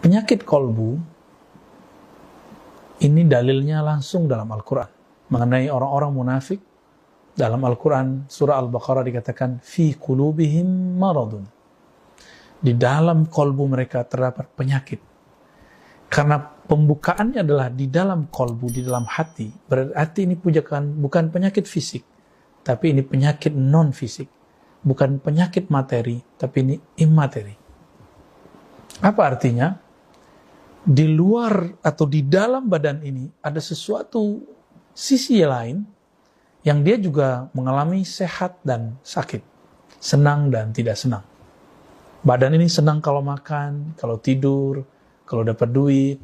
Penyakit kolbu ini dalilnya langsung dalam Al-Quran mengenai orang-orang munafik. Dalam Al-Quran surah Al-Baqarah dikatakan fi qulubihim maradun, di dalam kolbu mereka terdapat penyakit. Karena pembukaannya adalah di dalam kolbu, di dalam hati, berarti ini bukan penyakit fisik, tapi ini penyakit non fisik, bukan penyakit materi, tapi ini imateri. Apa artinya? Di luar atau di dalam badan ini ada sesuatu sisi lain yang dia juga mengalami sehat dan sakit, senang dan tidak senang. Badan ini senang kalau makan, kalau tidur, kalau dapat duit,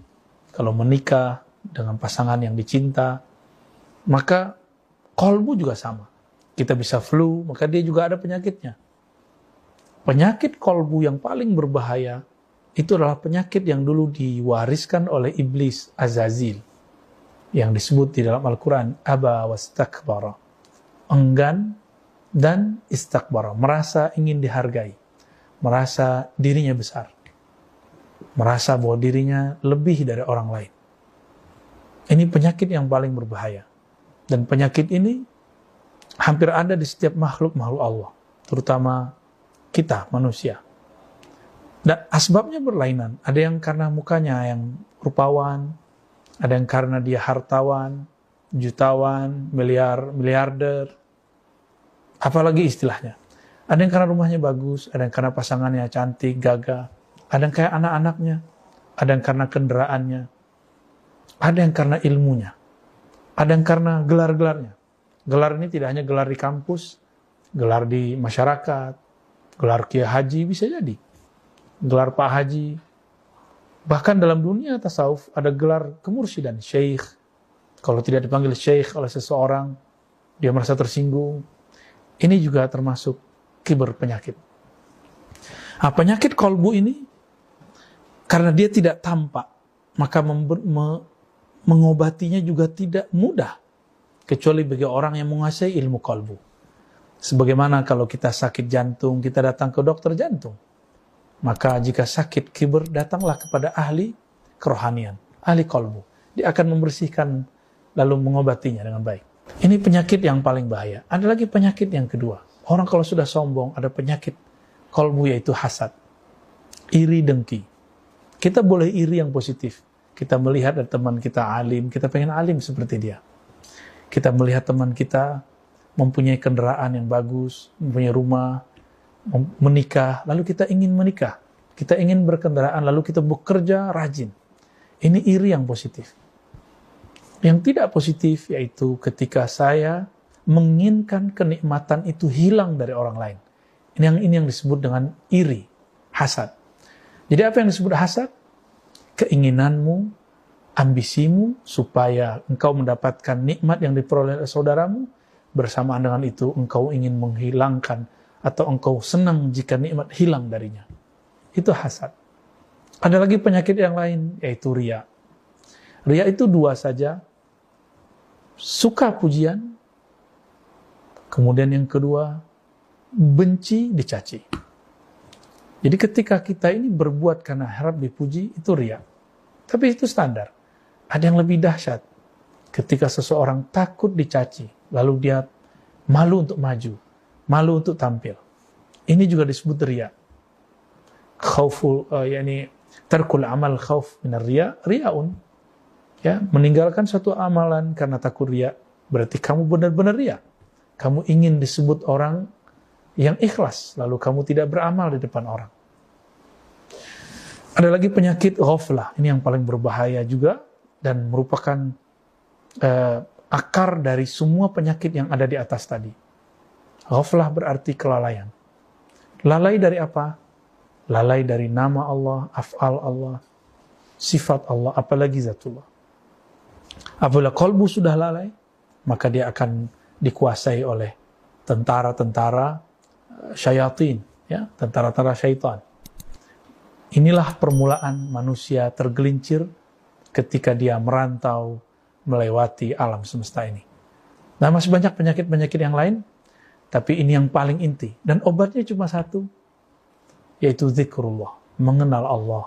kalau menikah dengan pasangan yang dicinta. Maka kolbu juga sama. Kita bisa flu, maka dia juga ada penyakitnya. Penyakit kolbu yang paling berbahaya itu adalah penyakit yang dulu diwariskan oleh iblis Azazil, yang disebut di dalam Al-Quran aba wastakbara, enggan dan istakbara, merasa ingin dihargai, merasa dirinya besar, merasa bahwa dirinya lebih dari orang lain. Ini penyakit yang paling berbahaya, dan penyakit ini hampir ada di setiap makhluk Allah, terutama kita manusia. Dan asbabnya berlainan. Ada yang karena mukanya yang rupawan, ada yang karena dia hartawan, jutawan, miliarder, apalagi istilahnya. Ada yang karena rumahnya bagus, ada yang karena pasangannya cantik, gagah, ada yang kayak anak-anaknya, ada yang karena kendaraannya, ada yang karena ilmunya, ada yang karena gelar-gelarnya. Gelar ini tidak hanya gelar di kampus, gelar di masyarakat, gelar Kiai Haji bisa jadi, gelar Pak Haji. Bahkan dalam dunia tasawuf ada gelar kemursyidhan, syekh. Kalau tidak dipanggil syekh oleh seseorang, dia merasa tersinggung. Ini juga termasuk kibar, penyakit. Nah, penyakit kolbu ini, karena dia tidak tampak, maka mengobatinya juga tidak mudah, kecuali bagi orang yang menguasai ilmu kolbu. Sebagaimana kalau kita sakit jantung, kita datang ke dokter jantung. Maka jika sakit kibar, datanglah kepada ahli kerohanian, ahli kolbu. Dia akan membersihkan lalu mengobatinya dengan baik. Ini penyakit yang paling bahaya. Ada lagi penyakit yang kedua. Orang kalau sudah sombong, ada penyakit kolbu, yaitu hasad, iri, dengki. Kita boleh iri yang positif. Kita melihat ada teman kita alim, kita pengen alim seperti dia. Kita melihat teman kita mempunyai kendaraan yang bagus, mempunyai rumah, menikah, lalu kita ingin menikah, kita ingin berkendaraan, lalu kita bekerja rajin. Ini iri yang positif. Yang tidak positif yaitu ketika saya menginginkan kenikmatan itu hilang dari orang lain. Ini yang disebut dengan iri, hasad. Jadi apa yang disebut hasad? Keinginanmu, ambisimu supaya engkau mendapatkan nikmat yang diperoleh oleh saudaramu, bersamaan dengan itu engkau ingin menghilangkan atau engkau senang jika nikmat hilang darinya. Itu hasad. Ada lagi penyakit yang lain, yaitu riya. Riya itu dua saja. Suka pujian, kemudian yang kedua, benci dicaci. Jadi ketika kita ini berbuat karena harap dipuji, itu riya. Tapi itu standar. Ada yang lebih dahsyat. Ketika seseorang takut dicaci, lalu dia malu untuk maju, malu untuk tampil. Ini juga disebut riya. Khauful, tarkul amal khauf minar riya, riyaun. Ya, meninggalkan suatu amalan karena takut riya, berarti kamu benar-benar riya. Kamu ingin disebut orang yang ikhlas, lalu kamu tidak beramal di depan orang. Ada lagi penyakit ghaflah, ini yang paling berbahaya juga dan merupakan akar dari semua penyakit yang ada di atas tadi. Ghaflah berarti kelalaian. Lalai dari apa? Lalai dari nama Allah, af'al Allah, sifat Allah, apalagi zatullah. Apabila kolbu sudah lalai, maka dia akan dikuasai oleh tentara-tentara syayatin, ya, tentara-tentara syaitan. Inilah permulaan manusia tergelincir ketika dia merantau melewati alam semesta ini. Nah, masih banyak penyakit-penyakit yang lain, tapi ini yang paling inti. Dan obatnya cuma satu, yaitu zikrullah, mengenal Allah.